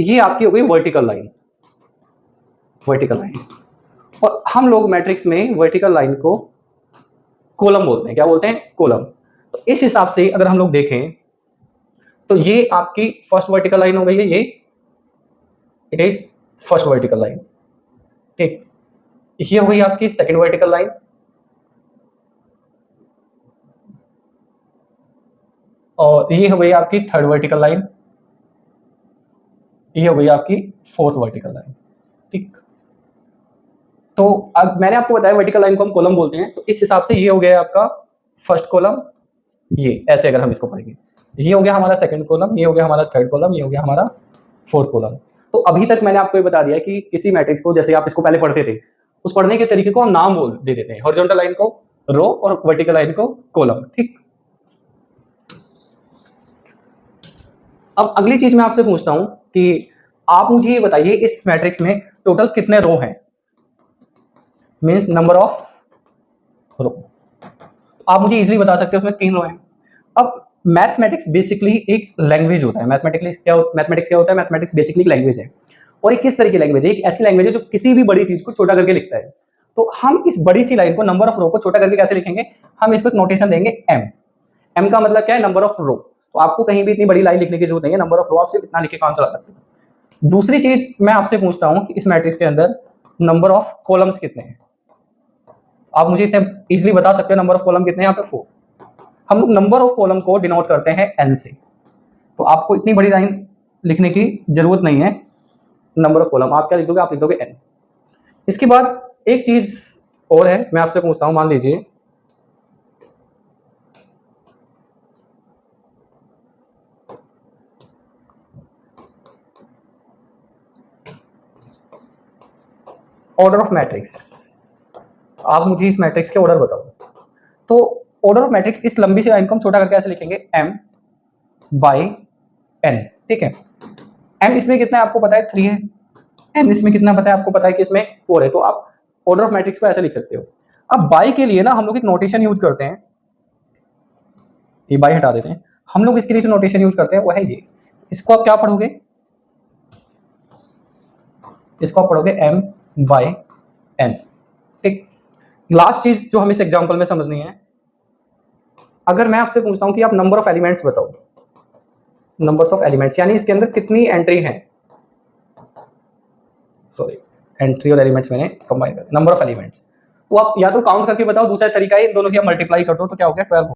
ये आपकी हो गई वर्टिकल लाइन, वर्टिकल लाइन। और हम लोग मैट्रिक्स में वर्टिकल लाइन को कॉलम बोलते हैं। क्या बोलते हैं? कॉलम। तो इस हिसाब से अगर हम लोग देखें तो ये आपकी फर्स्ट वर्टिकल लाइन हो गई है, ये it is first vertical line. ठीक, ये हो गई आपकी सेकंड वर्टिकल लाइन, और ये हो गई आपकी थर्ड वर्टिकल लाइन, ये हो गई आपकी फोर्थ वर्टिकल लाइन। ठीक, तो अब मैंने आपको बताया वर्टिकल लाइन को हम कॉलम बोलते हैं, तो इस हिसाब से ये हो गया आपका फर्स्ट कॉलम, ये ऐसे अगर हम इसको पढ़ेंगे, ये हो गया हमारा सेकंड कॉलम, ये हो गया हमारा थर्ड कॉलम, ये हो गया हमारा फोर्थ कॉलम। तो अभी तक मैंने आपको ये बता दिया कि किसी मैट्रिक्स को, जैसे आप इसको पहले पढ़ते थे, उस पढ़ने के तरीके को हम नाम बोल दे देते हैं, हॉरिजॉन्टल लाइन को रो और वर्टिकल लाइन को कॉलम। ठीक, अब अगली चीज मैं आपसे पूछता हूं कि आप मुझे ये बताइए इस मैट्रिक्स में टोटल कितने रो हैं, मीन्स नंबर ऑफ रो। आप मुझे इजीली बता सकते हो उसमें 3 रो हैं। अब मैथमेटिक्स बेसिकली एक लैंग्वेज होता है। मैथमेटिक्स क्या होता है? मैथमेटिक्स बेसिकली एक लैंग्वेज है, और एक किस तरह की लैंग्वेज है? एक ऐसी लैंग्वेज है जो किसी भी बड़ी चीज को छोटा करके लिखता है। तो हम इस बड़ी सी लाइन को, नंबर ऑफ रो को छोटा करके कैसे लिखेंगे? हम इसको एक नोटेशन देंगे m। m का मतलब क्या है? नंबर ऑफ रो। तो आपको कहीं भी इतनी बड़ी लाइन लिखने की जरूरत नहीं है, नंबर ऑफ रो आप सिर्फ इतना लिख के काम चला सकते हैं। दूसरी चीज मैं आपसे पूछता हूं कि इस मैट्रिक्स के अंदर नंबर ऑफ कॉलम्स कितने हैं? आप मुझे इतने इजीली बता सकते हो नंबर ऑफ कॉलम कितने हैं? यहाँ पे 4। हम लोग नंबर ऑफ कॉलम को डिनोट करते हैं n से, तो आपको इतनी बड़ी लाइन लिखने की जरूरत नहीं है। नंबर ऑफ कॉलम आप क्या लिख दोगे? आप लिख दोगे n। इसके बाद एक चीज और है, मैं आपसे पूछता हूं, मान लीजिए ऑर्डर ऑफ मैट्रिक्स। आप मुझे इस मैट्रिक्स के ऑर्डर बताओ। तो ऑर्डर ऑफ मैट्रिक्स, इस लंबी सी लाइन को हम छोटा करके ऐसे लिखेंगे m बाई n। ठीक है, m इसमें कितना है आपको पता है? 3 है। n इसमें कितना पता है आपको? पता है कि इसमें 4 है। तो आप ऑर्डर ऑफ मैट्रिक्स को ऐसे लिख सकते हो। अब बाई के लिए ना हम लोग एक नोटेशन यूज करते हैं, ये बाई हटा देते हैं। हम लोग इसके लिए जो नोटेशन यूज करते हैं वो है ये। इसको आप क्या पढ़ोगे? इसको आप पढ़ोगे m बाई n। ठीक, लास्ट चीज जो हमें इस एग्जांपल में समझनी है, अगर मैं आपसे पूछता हूं कि आप नंबर ऑफ एलिमेंट्स बताओ, नंबर्स ऑफ एलिमेंट्स यानी इसके अंदर कितनी एंट्री है, सॉरी एंट्री और एलिमेंट्स मैंने कंबाइन कर, नंबर ऑफ एलिमेंट्स, तो आप या तो काउंट करके बताओ, दूसरा तरीका है इन दोनों की आप मल्टीप्लाई कर दो, तो क्या हो गया 12।